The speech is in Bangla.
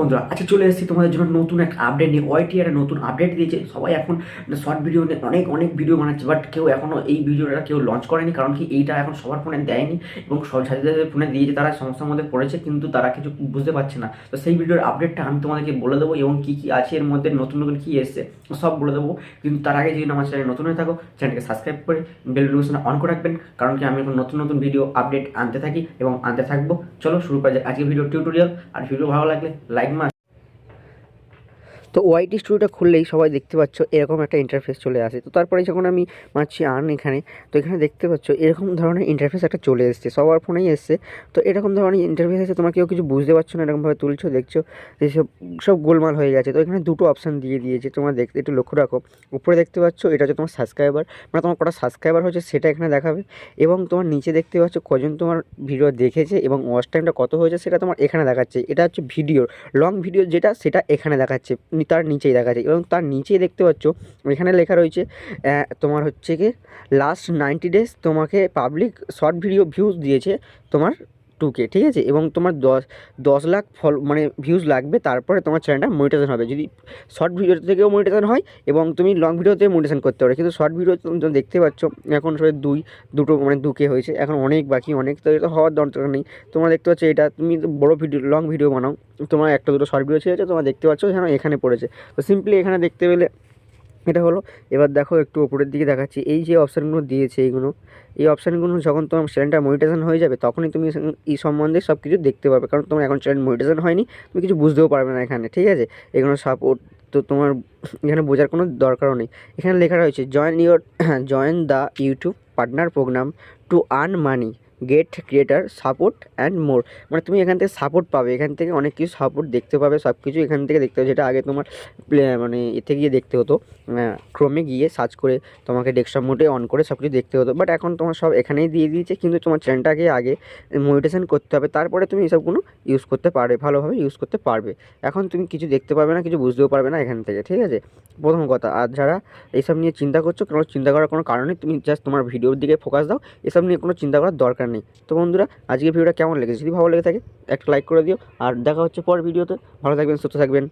বন্ধুরা আজকে চলে এসেছি তোমাদের জন্য নতুন একটা আপডেট নিয়ে। ওয়াইটি একটা নতুন আপডেট দিয়েছে। সবাই এখন শর্ট ভিডিও নিয়ে অনেক অনেক ভিডিও বানাচ্ছে, বাট কেউ এখনও এই ভিডিওটা কেউ লঞ্চ করেনি, কারণ কি এইটা এখন সবার ফোনে দেয়নি এবং সব যাদের ফোনে দিয়েছে তারা সমস্যার মধ্যে পড়েছে, কিন্তু তারা কিছু বুঝতে পারছে না। তো সেই ভিডিওর আপডেটটা আমি তোমাদেরকে বলে দেবো এবং কী কী আছে এর মধ্যে, নতুন নতুন কী এসছে সব বলে দেবো। কিন্তু তার আগে যদি আমার চ্যানেল নতুন হয়ে থাকো, চ্যানেলকে সাবস্ক্রাইব করে বেল নোটিফিকেশন অন করে রাখবেন, কারণ কি আমি এখন নতুন নতুন ভিডিও আপডেট আনতে থাকি এবং আনতে থাকবো। চলো শুরু করা যায় আজকে ভিডিও টিউটোরিয়াল। আর ভিডিও ভালো লাগলে লাইক মাস। তো ওয়াইটি স্টুডিওটা খুললেই সবাই দেখতে পাচ্ছ এরকম একটা ইন্টারফেস চলে আসে। তো তারপরে যখন আমি মারছি এখানে, তো এখানে দেখতে পাচ্ছ এরকম ধরনের ইন্টারফেস একটা চলে এসেছে, সবার ফোনেই এসছে। তো এরকম ধরনের ইন্টারফেস এসে তোমার কেউ কিছু বুঝতে পারছো না, এরকমভাবে তুলছো দেখছো এসব সব গোলমাল হয়ে গেছে। তো এখানে দুটো অপশান দিয়ে দিয়েছে, তোমার দেখতে একটু লক্ষ্য রাখো। উপরে দেখতে পাচ্ছ এটা হচ্ছে তোমার সাবস্ক্রাইবার, মানে তোমার কটা সাবস্ক্রাইবার হচ্ছে সেটা এখানে দেখাবে, এবং তোমার নিচে দেখতে পাচ্ছ কজন তোমার ভিডিও দেখেছে এবং ওয়াচ টাইমটা কত হয়েছে সেটা তোমার এখানে দেখাচ্ছে। এটা হচ্ছে ভিডিও, লং ভিডিও যেটা সেটা এখানে দেখাচ্ছে, তার নিচেই দেখা যায়। এবং তার নিচেই দেখতে পাচ্ছ এখানে লেখা রয়েছে তোমার হচ্ছে কি লাস্ট 90 ডেজ তোমাকে পাবলিক শর্ট ভিডিও ভিউজ দিয়েছে তোমার 2K, ঠিক আছে। এবং তোমার 10 লাখ মানে ভিউজ লাগবে, তারপরে তোমার চ্যানেলটা মনিটাইজেশন হবে। যদি শর্ট ভিডিও থেকেও মনিটাইজেশন হয় এবং তুমি লং ভিডিওতে মনিটাইজেশন করতে পারো, কিন্তু শর্ট ভিডিও তুমি দেখতে পাচ্ছ এখন সবাই দুটো মানে 2K হয়েছে, এখন অনেক বাকি, অনেক। তো এটা হওয়ার দরকার নেই। তোমরা দেখতে পাচ্ছ এটা তুমি বড় ভিডিও লং ভিডিও বানাও, তোমার একটা দুটো শর্ট ভিডিও ছেড়েছে, তোমরা দেখতে পাচ্ছ এখানে পড়েছে। তো সিম্পলি এখানে দেখতে পেলে এটা হলো। এবার দেখো একটু ওপরের দিকে দেখাচ্ছি, এই যে অপশানগুলো দিয়েছে এই অপশানগুলো যখন তোমার চ্যানেলটা মনিটাইজেশন হয়ে যাবে তখনই তুমি এই সম্বন্ধে সব কিছু দেখতে পাবে, কারণ তোমার এখন চ্যানেল মনিটাইজেশন হয়নি, তুমি কিছু বুঝতেও পারবে না এখানে, ঠিক আছে। এগুলো সাপোর্ট তো তোমার এখানে বোঝার কোনো দরকারও নেই। এখানে লেখা রয়েছে join the YouTube partner program to earn money, get creator support and more. মানে তুমি এখান থেকে সাপোর্ট পাবে, এখান থেকে অনেক কিছু সাপোর্ট দেখতে পাবে, সব কিছু এখান থেকে দেখতে হবে, যেটা আগে তোমার মানে এতে গিয়ে দেখতে হতো, ক্রোমে গিয়ে সার্চ করে তোমাকে ডেস্কটপ মোডে অন করে সব কিছু দেখতে হতো। বাট এখন তোমার সব এখানেই দিয়ে দিয়েছে, কিন্তু তোমার চ্যানেলটাকে আগে মনিটাইজেশন করতে হবে, তারপরে তুমি এসবগুলো ইউজ করতে পারবে, ভালোভাবে ইউজ করতে পারবে। এখন তুমি কিছু দেখতে পারবে না, কিছু বুঝতেও পারবে না এখান থেকে, ঠিক আছে, প্রথম কথা। আর যারা এইসব নিয়ে চিন্তা করছো, কোনো চিন্তা করার কোনো কারণ নেই, তুমি জাস্ট তোমার ভিডিওর দিকে ফোকাস দাও, এসব নিয়ে কোনো চিন্তা করার দরকার নেই। তো বন্ধুরা আজকের ভিডিওটা কেমন লেগেছে, যদি ভালো লেগে থাকে একটা লাইক করে দিও, আর দেখা হচ্ছে পরের ভিডিওতে। ভালো থাকবেন, সুস্থ থাকবেন।